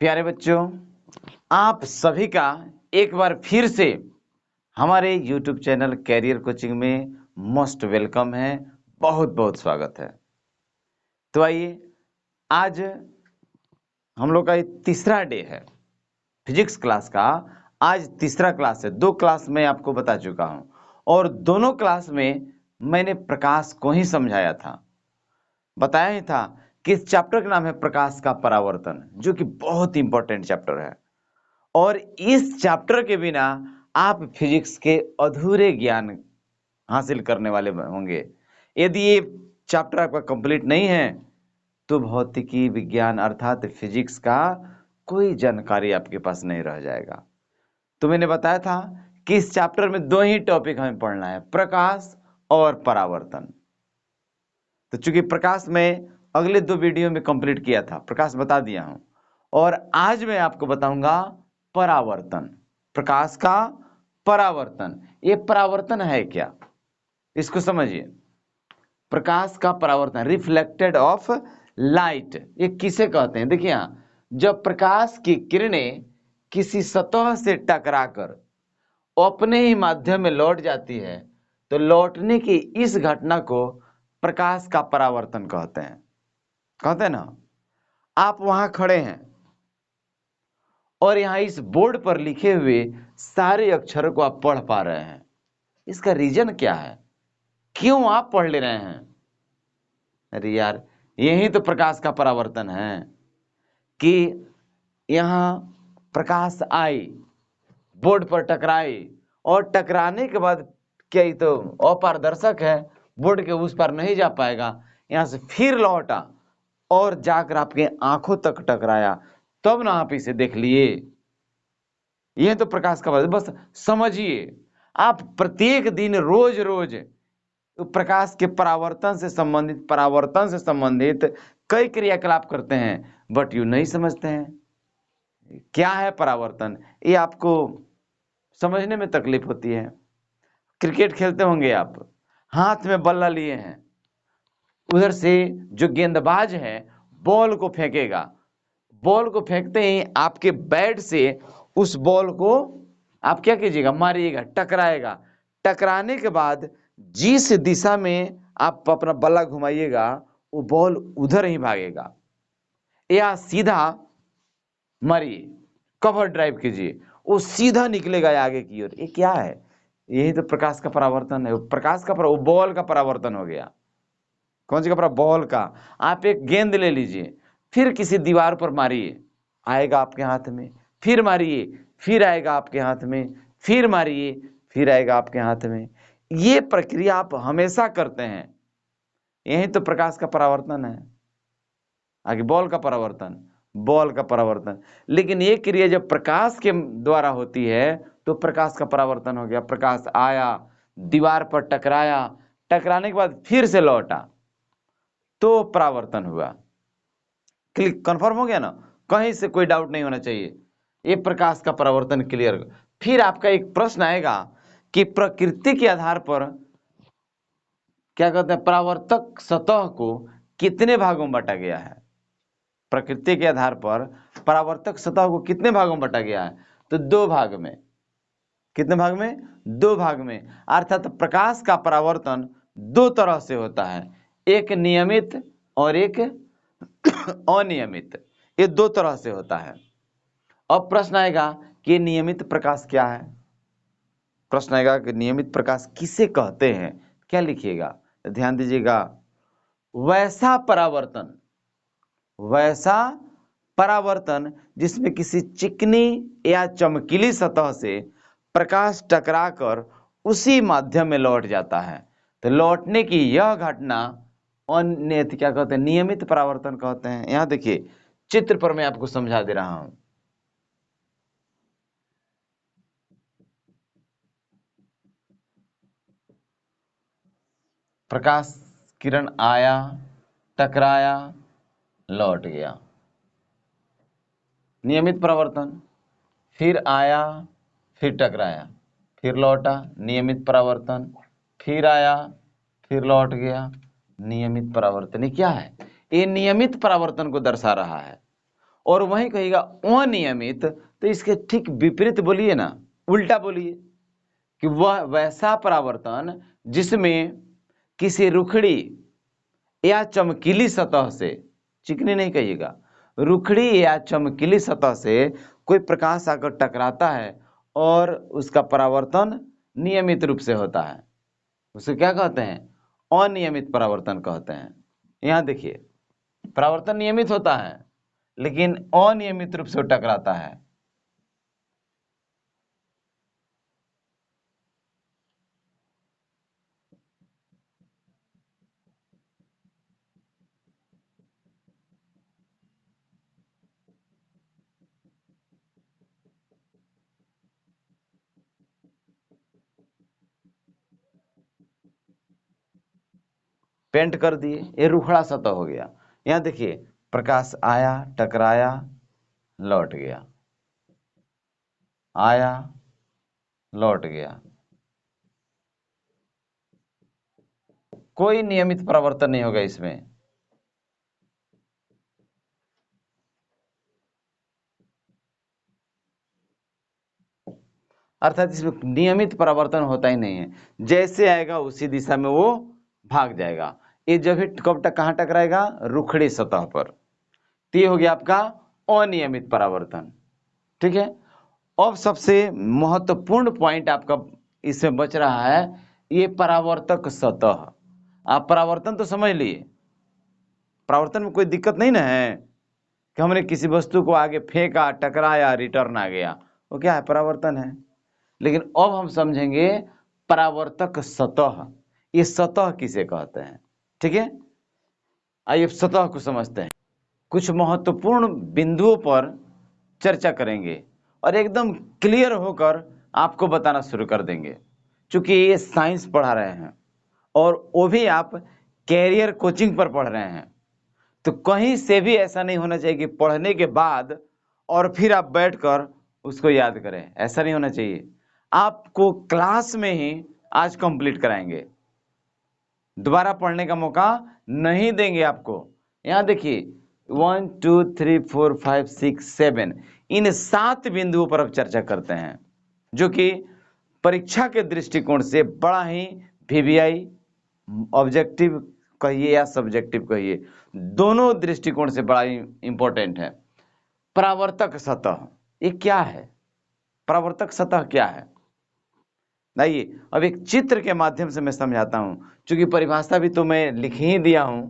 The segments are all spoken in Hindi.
प्यारे बच्चों, आप सभी का एक बार फिर से हमारे YouTube चैनल कैरियर कोचिंग में मोस्ट वेलकम है। बहुत बहुत स्वागत है। तो आइए, आज हम लोग का ये तीसरा डे है फिजिक्स क्लास का। आज तीसरा क्लास है। 2 क्लास मैं आपको बता चुका हूं और दोनों क्लास में मैंने प्रकाश को ही समझाया था, बताया ही था कि इस चैप्टर का नाम है प्रकाश का परावर्तन, जो कि बहुत इंपॉर्टेंट चैप्टर है। और इस चैप्टर के बिना आप फिजिक्स के अधूरे ज्ञान हासिल करने वाले होंगे। यदि ये चैप्टर आपका कंप्लीट नहीं है तो भौतिकी विज्ञान अर्थात फिजिक्स का कोई जानकारी आपके पास नहीं रह जाएगा। तो मैंने बताया था कि इस चैप्टर में 2 ही टॉपिक हमें पढ़ना है, प्रकाश और परावर्तन। तो चूंकि प्रकाश में अगले 2 वीडियो में कंप्लीट किया था, प्रकाश बता दिया हूं, और आज मैं आपको बताऊंगा परावर्तन। प्रकाश का परावर्तन। ये परावर्तन है क्या, इसको समझिए। प्रकाश का परावर्तन, रिफ्लेक्टेड ऑफ लाइट, ये किसे कहते हैं? देखिए यहां, जब प्रकाश की किरणें किसी सतह से टकराकर अपने ही माध्यम में लौट जाती है तो लौटने की इस घटना को प्रकाश का परावर्तन कहते हैं। कहते हैं ना, आप वहां खड़े हैं और यहां इस बोर्ड पर लिखे हुए सारे अक्षरों को आप पढ़ पा रहे हैं। इसका रीजन क्या है? क्यों आप पढ़ ले रहे हैं? अरे यार, यही तो प्रकाश का परावर्तन है कि यहां प्रकाश आई, बोर्ड पर टकराई, और टकराने के बाद क्या ये तो अपारदर्शक है, बोर्ड के उस पार नहीं जा पाएगा। यहां से फिर लौटा और जाकर आपके आंखों तक टकराया, तब ना आप इसे देख लिए। यह तो प्रकाश का बस समझिए। आप प्रत्येक दिन रोज रोज तो प्रकाश के परावर्तन से संबंधित कई क्रियाकलाप करते हैं, बट यू नहीं समझते हैं क्या है परावर्तन। ये आपको समझने में तकलीफ होती है। क्रिकेट खेलते होंगे आप, हाथ में बल्ला लिए हैं, उधर से जो गेंदबाज है बॉल को फेंकेगा, बॉल को फेंकते ही आपके बैट से उस बॉल को आप क्या कीजिएगा? मारिएगा, टकराएगा। टकराने के बाद जिस दिशा में आप अपना बल्ला घुमाइएगा वो बॉल उधर ही भागेगा, या सीधा मारिए, कवर ड्राइव कीजिए, वो सीधा निकलेगा आगे की ओर। ये क्या है? यही तो प्रकाश का परावर्तन है। वो बॉल का परावर्तन हो गया। कौन सी का बॉल का? आप एक गेंद ले लीजिए, फिर किसी दीवार पर मारिए, आएगा आपके हाथ में, फिर मारिए, फिर आएगा आपके हाथ में, फिर मारिए, फिर आएगा आपके हाथ में। ये प्रक्रिया आप हमेशा करते हैं। यही तो प्रकाश का परावर्तन है। आगे बॉल का परावर्तन। लेकिन ये क्रिया जब प्रकाश के द्वारा होती है तो प्रकाश का परावर्तन हो गया। प्रकाश आया, दीवार पर टकराया, टकराने के बाद फिर से लौटा, तो परावर्तन हुआ। क्लिक कंफर्म हो गया ना? कहीं से कोई डाउट नहीं होना चाहिए। ये प्रकाश का परावर्तन क्लियर। फिर आपका एक प्रश्न आएगा कि प्रकृति के आधार पर क्या कहते हैं, परावर्तक सतह को कितने भागों में बांटा गया है? प्रकृति के आधार पर परावर्तक सतह को कितने भागों में बांटा गया है? तो 2 भाग में। कितने भाग में? 2 भाग में। अर्थात प्रकाश का परावर्तन 2 तरह से होता है, एक नियमित और एक अनियमित। ये 2 तरह से होता है। अब प्रश्न आएगा कि नियमित प्रकाश क्या है? प्रश्न आएगा कि नियमित प्रकाश किसे कहते हैं? क्या लिखिएगा? तो ध्यान दीजिएगा, वैसा परावर्तन जिसमें किसी चिकनी या चमकीली सतह से प्रकाश टकराकर उसी माध्यम में लौट जाता है। तो लौटने की यह घटना क्या कहते हैं? नियमित परावर्तन कहते हैं। यहां देखिए, चित्र पर मैं आपको समझा दे रहा हूं। प्रकाश किरण आया, टकराया, लौट गया, नियमित परावर्तन। फिर आया, फिर टकराया, फिर लौटा, नियमित परावर्तन। फिर आया, फिर लौट गया, नियमित परावर्तन। ये क्या है? ये नियमित परावर्तन को दर्शा रहा है। और वहीं कहिएगा अनियमित, तो इसके ठीक विपरीत बोलिए ना, उल्टा बोलिए कि वह वैसा परावर्तन जिसमें किसी रुखड़ी या चमकीली सतह से, चिकनी नहीं कहिएगा, रुखड़ी या चमकीली सतह से कोई प्रकाश आकर टकराता है और उसका परावर्तन नियमित रूप से होता है, उसे क्या कहते हैं? अनियमित परावर्तन कहते हैं। यहाँ देखिए, परावर्तन नियमित होता है लेकिन अनियमित रूप से टकराता है। पेंट कर दिए, ये रुखड़ा सतह हो गया। यहाँ देखिए, प्रकाश आया, टकराया, लौट गया, आया, लौट गया, कोई नियमित परावर्तन नहीं होगा इसमें। अर्थात इसमें नियमित परावर्तन होता ही नहीं है, जैसे आएगा उसी दिशा में वो भाग जाएगा। ये जब भी कब तक कहाँ टकराएगा? रुखड़ी सतह पर। तो ये हो गया आपका अनियमित परावर्तन। ठीक है, अब सबसे महत्वपूर्ण पॉइंट आपका इसमें बच रहा है, ये परावर्तक सतह। आप परावर्तन तो समझ लिए, परावर्तन में कोई दिक्कत नहीं ना है कि हमने किसी वस्तु को आगे फेंका, टकराया, रिटर्न आ गया, वो क्या है? परावर्तन है। लेकिन अब हम समझेंगे परावर्तक सतह, ये सतह किसे कहते हैं। ठीक है, आइए सतह को समझते हैं। कुछ महत्वपूर्ण बिंदुओं पर चर्चा करेंगे और एकदम क्लियर होकर आपको बताना शुरू कर देंगे। चूंकि ये साइंस पढ़ा रहे हैं और वो भी आप कैरियर कोचिंग पर पढ़ रहे हैं, तो कहीं से भी ऐसा नहीं होना चाहिए कि पढ़ने के बाद और फिर आप बैठकर उसको याद करें, ऐसा नहीं होना चाहिए। आपको क्लास में ही आज कंप्लीट कराएंगे, दोबारा पढ़ने का मौका नहीं देंगे आपको। यहाँ देखिए 1 2 3 4 5 6 7, इन 7 बिंदुओं पर अब चर्चा करते हैं, जो कि परीक्षा के दृष्टिकोण से बड़ा ही वीवीआई, ऑब्जेक्टिव कहिए या सब्जेक्टिव कहिए, दोनों दृष्टिकोण से बड़ा ही इंपॉर्टेंट है। परावर्तक सतह ये क्या है? परावर्तक सतह क्या है? आइए अब एक चित्र के माध्यम से मैं समझाता हूं, क्योंकि परिभाषा भी तो मैं लिख ही दिया हूं,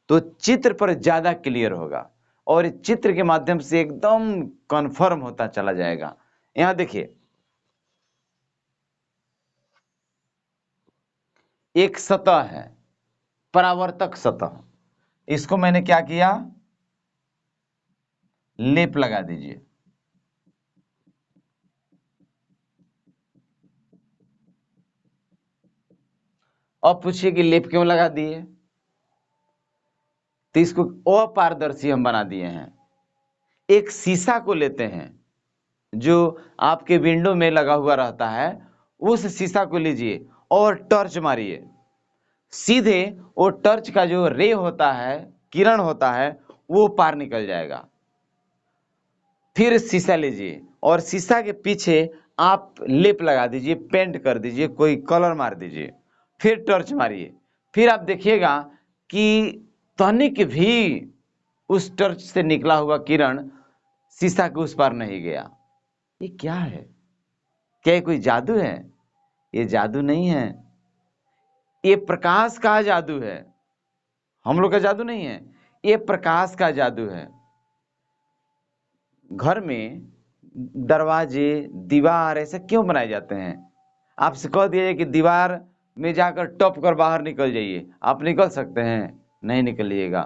तो चित्र पर ज्यादा क्लियर होगा और चित्र के माध्यम से एकदम कंफर्म होता चला जाएगा। यहां देखिए, एक सतह है, परावर्तक सतह, इसको मैंने क्या किया? लेप लगा दीजिए। अब पूछिए कि लेप क्यों लगा दिए? तो इसको अपारदर्शी हम बना दिए हैं। एक शीशा को लेते हैं जो आपके विंडो में लगा हुआ रहता है, उस शीशा को लीजिए और टॉर्च मारिए, सीधे वो टॉर्च का जो रे होता है, किरण होता है, वो पार निकल जाएगा। फिर शीशा लीजिए और शीशा के पीछे आप लेप लगा दीजिए, पेंट कर दीजिए, कोई कलर मार दीजिए, फिर टॉर्च मारिए, फिर आप देखिएगा कि तनिक भी उस टॉर्च से निकला हुआ किरण शीशा के उस पार नहीं गया। ये क्या है? क्या ये कोई जादू है? ये जादू नहीं है, ये प्रकाश का जादू है। हम लोग का जादू नहीं है, ये प्रकाश का जादू है। घर में दरवाजे, दीवार ऐसे क्यों बनाए जाते हैं? आपसे कह दिया जाए कि दीवार में जाकर टप कर बाहर निकल जाइए, आप निकल सकते हैं? नहीं निकलिएगा।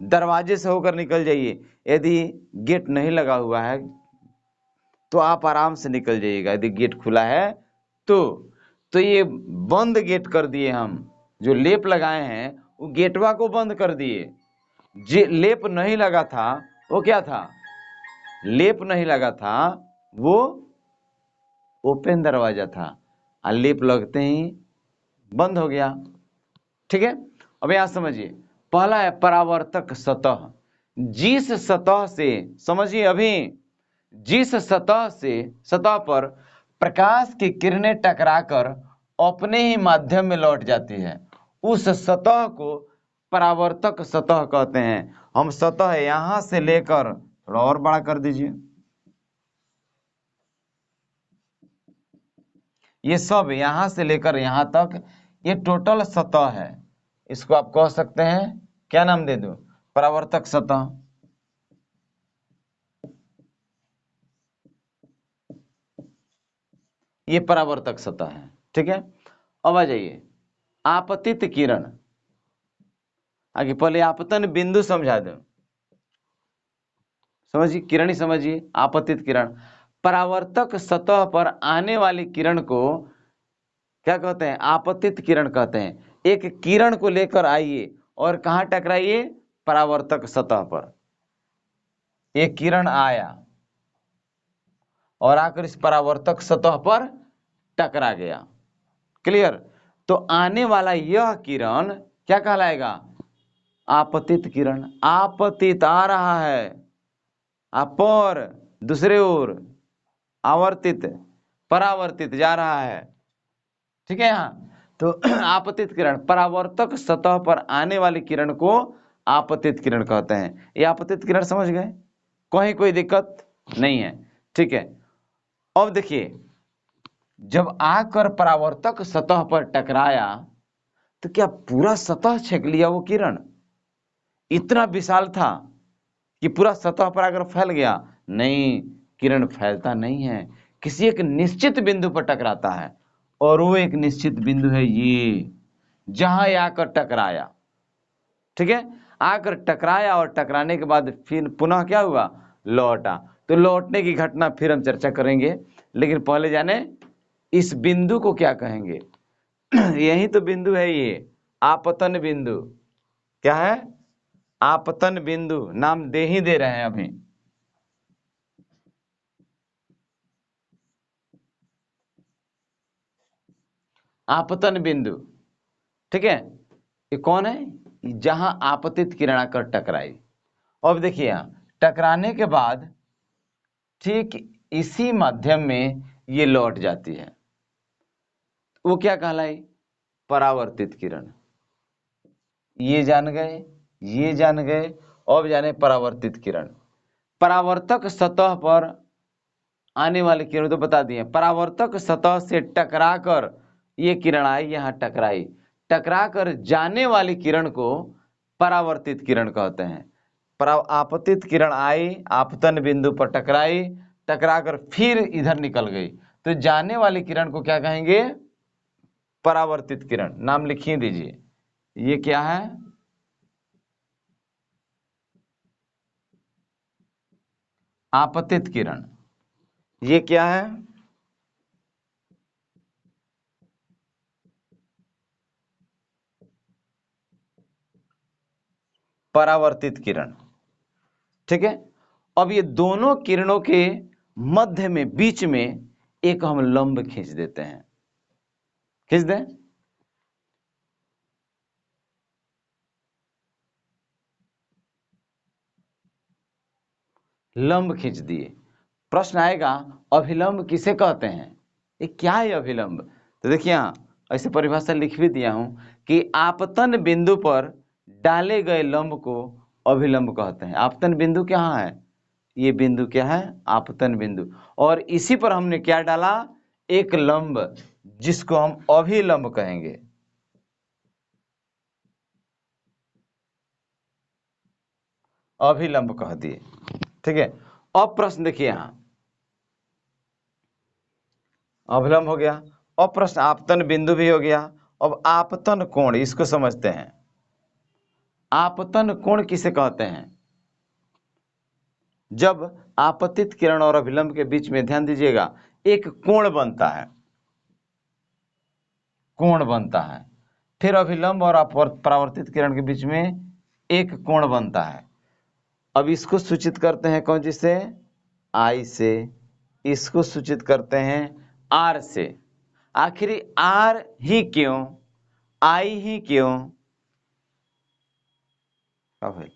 दरवाजे से होकर निकल जाइए, यदि गेट नहीं लगा हुआ है तो आप आराम से निकल जाइएगा, यदि गेट खुला है तो ये बंद गेट कर दिए हम, जो लेप लगाए हैं वो गेटवा को बंद कर दिए। जे लेप नहीं लगा था वो क्या था? लेप नहीं लगा था, वो ओपन दरवाजा था, और लेप लगते ही बंद हो गया। ठीक है, अब यहां समझिए, पहला है परावर्तक सतह। जिस सतह से, समझिए अभी, जिस सतह पर प्रकाश की किरणें टकराकर अपने ही माध्यम में लौट जाती है, उस सतह को परावर्तक सतह कहते हैं। हम सतह यहां से लेकर, थोड़ा और बड़ा कर दीजिए, ये सब यहां से लेकर यहां तक ये टोटल सतह है। इसको आप कह सकते हैं, क्या नाम दे दूं, परावर्तक सतह। ये परावर्तक सतह है, ठीक है। अब आ जाइए आपतित किरण। आगे पहले आपतन बिंदु समझा दूं, समझिए, किरण ही समझिए, आपतित किरण। परावर्तक सतह पर आने वाली किरण को क्या कहते हैं, आपतित किरण कहते हैं। एक किरण को लेकर आइए और कहां टकराइए, परावर्तक सतह पर। एक किरण आया और आकर इस परावर्तक सतह पर टकरा गया। क्लियर। तो आने वाला यह किरण क्या कहलाएगा, आपतित किरण। आपतित आ रहा है, अपर दूसरे ओर, आवर्तित परावर्तित जा रहा है, ठीक है। यहाँ तो आपतित किरण, परावर्तक सतह पर आने वाली किरण को आपतित किरण कहते हैं। ये आपतित किरण समझ गए, कहीं कोई दिक्कत नहीं है, ठीक है। अब देखिए, जब आकर परावर्तक सतह पर टकराया तो क्या पूरा सतह छेक लिया वो किरण? इतना विशाल था कि पूरा सतह पर आकर फैल गया? नहीं, किरण फैलता नहीं है, किसी एक निश्चित बिंदु पर टकराता है, और वो एक निश्चित बिंदु है ये, जहां ये आकर टकराया, ठीक है। आकर टकराया और टकराने के बाद फिर पुनः क्या हुआ, लौटा। तो लौटने की घटना फिर हम चर्चा करेंगे, लेकिन पहले जाने इस बिंदु को क्या कहेंगे। यही तो बिंदु है ये, आपतन बिंदु। क्या है, आपतन बिंदु, नाम दे ही दे रहे हैं अभी। आपतन बिंदु, ठीक है। ये कौन है, जहां आपतित किरण आकर टकराई। अब देखिए यहां टकराने के बाद ठीक इसी माध्यम में ये लौट जाती है, वो क्या कहलाई, परावर्तित किरण। ये जान गए, ये जान गए। अब जाने परावर्तित किरण। परावर्तक सतह पर आने वाली किरण तो बता दिए, परावर्तक सतह से टकराकर ये किरण आई, यहां टकराई, टकराकर जाने वाली किरण को परावर्तित किरण कहते हैं। आपतित किरण आई, आपतन बिंदु पर टकराई, टकराकर फिर इधर निकल गई, तो जाने वाली किरण को क्या कहेंगे, परावर्तित किरण। नाम लिखिए दीजिए, ये क्या है, आपतित किरण। ये क्या है, परावर्तित किरण, ठीक है। अब ये दोनों किरणों के मध्य में, बीच में एक हम लंब खींच देते हैं, खींच दें। लंब खींच दिए। प्रश्न आएगा, अभिलंब किसे कहते हैं, ये क्या है अभिलंब? तो देखिए यहां ऐसे परिभाषा लिख भी दिया हूं कि आपतन बिंदु पर डाले गए लंब को अभिलंब कहते हैं। आपतन बिंदु कहाँ है, ये बिंदु क्या है, आपतन बिंदु। और इसी पर हमने क्या डाला, एक लंब, जिसको हम अभिलंब कहेंगे। अभिलंब कह दिए, ठीक है। अब प्रश्न देखिए, यहां अभिलंब हो गया। अब प्रश्न, आपतन बिंदु भी हो गया। अब आपतन कोण, इसको समझते हैं। आपतन कोण किसे कहते हैं? जब आपतित किरण और अभिलंब के बीच में, ध्यान दीजिएगा, एक कोण बनता है, कोण बनता है। फिर अभिलंब और परावर्तित किरण के बीच में एक कोण बनता है। अब इसको सूचित करते हैं कौन सी से, आई से। इसको सूचित करते हैं आर से। आखिर आर ही क्यों, आई ही क्यों? क्या भाई,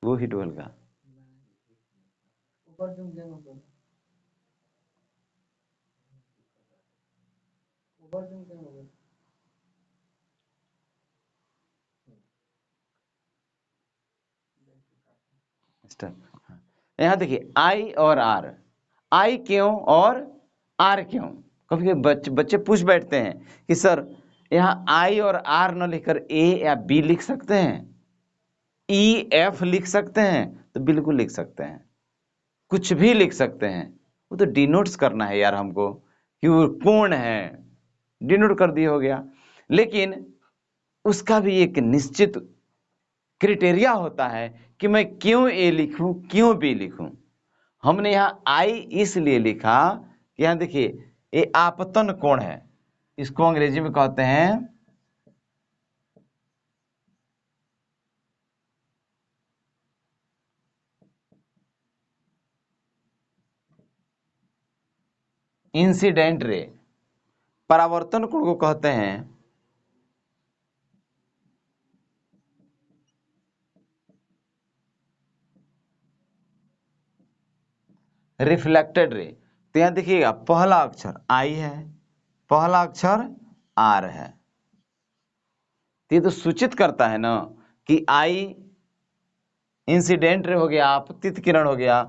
वो ही 12 का। हाँ। यहाँ देखिए आई और आर, आई क्यों और आर क्यों? कभी बच्चे पूछ बैठते हैं कि सर यहाँ आई और आर न लिखकर ए या बी लिख सकते हैं, ई एफ लिख सकते हैं? तो बिल्कुल लिख सकते हैं, कुछ भी लिख सकते हैं। वो तो डिनोट्स करना है यार हमको कि वो कौन है, डिनोट कर दिए हो गया। लेकिन उसका भी एक निश्चित क्राइटेरिया होता है कि मैं क्यों ए लिखूं, क्यों बी लिखूं। हमने यहाँ आई इसलिए लिखा कि यहाँ देखिए ये आपतन कोण है, इसको अंग्रेजी में कहते हैं इंसिडेंट रे, परावर्तन कोण को कहते हैं रिफ्लेक्टेड रे। तो यहां देखिएगा पहला अक्षर आई है, पहला अक्षर आर है, तो ये तो सूचित करता है ना कि आई इंसिडेंट रे हो गया, आपतित किरण हो गया,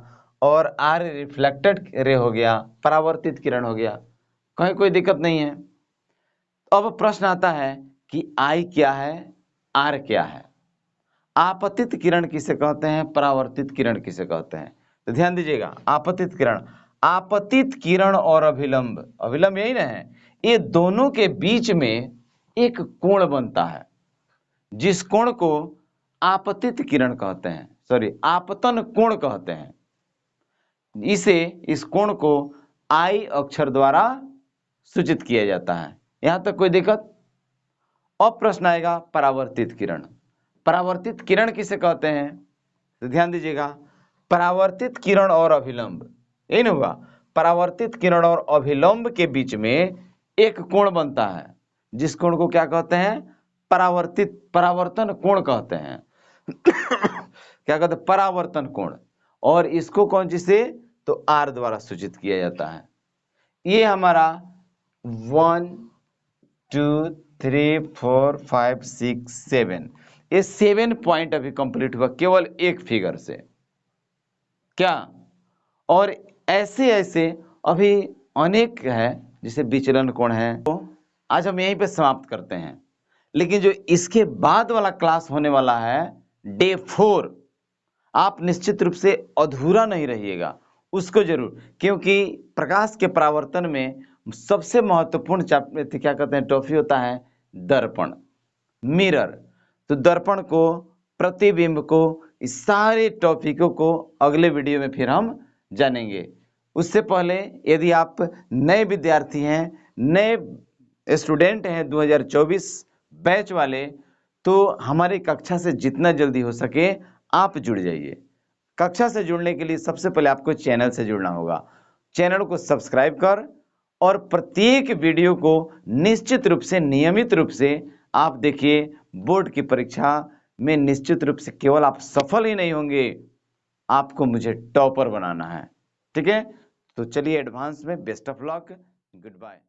और आर रिफ्लेक्टेड रे हो गया, परावर्तित किरण हो गया। कहीं कोई दिक्कत नहीं है। अब प्रश्न आता है कि आई क्या है, आर क्या है, आपतित किरण किसे कहते हैं, परावर्तित किरण किसे कहते हैं? तो ध्यान दीजिएगा, आपतित किरण, आपतित किरण और अभिलंब, अभिलंब यही ना है, ये दोनों के बीच में एक कोण बनता है जिस कोण को आपतित किरण कहते हैं, सॉरी आपतन कोण कहते हैं। इस कोण को आई अक्षर द्वारा सूचित किया जाता है। यहां तक कोई दिक्कत? अब प्रश्न आएगा परावर्तित किरण। परावर्तित किरण किसे कहते हैं? तो ध्यान दीजिएगा, परावर्तित किरण और अभिलंब, यही ना हुआ, परावर्तित किरण और अभिलंब के बीच में एक कोण बनता है जिस कोण को क्या कहते हैं, परावर्तन कोण कहते हैं। क्या कहते हैं, परावर्तन कोण। और इसको कौन सी से, तो आर द्वारा सूचित किया जाता है। ये हमारा 1 2 3 4 5 6 7, ये 7 पॉइंट अभी कंप्लीट हुआ केवल एक फिगर से, क्या? और ऐसे ऐसे अभी अनेक है, जैसे विचलन कोण है। तो आज हम यहीं पे समाप्त करते हैं, लेकिन जो इसके बाद वाला क्लास होने वाला है डे 4, आप निश्चित रूप से अधूरा नहीं रहिएगा, उसको जरूर, क्योंकि प्रकाश के परावर्तन में सबसे महत्वपूर्ण क्या कहते हैं टॉपिक होता है दर्पण, मिरर। तो दर्पण को, प्रतिबिंब को, इस सारे टॉपिकों को अगले वीडियो में फिर हम जानेंगे। उससे पहले यदि आप नए विद्यार्थी हैं, नए स्टूडेंट हैं 2024 बैच वाले, तो हमारी कक्षा से जितना जल्दी हो सके आप जुड़ जाइए। कक्षा से जुड़ने के लिए सबसे पहले आपको चैनल से जुड़ना होगा। चैनल को सब्सक्राइब कर और प्रत्येक वीडियो को निश्चित रूप से, नियमित रूप से आप देखिए। बोर्ड की परीक्षा में निश्चित रूप से केवल आप सफल ही नहीं होंगे, आपको मुझे टॉपर बनाना है। ठीक है, तो चलिए एडवांस में best of luck, good bye.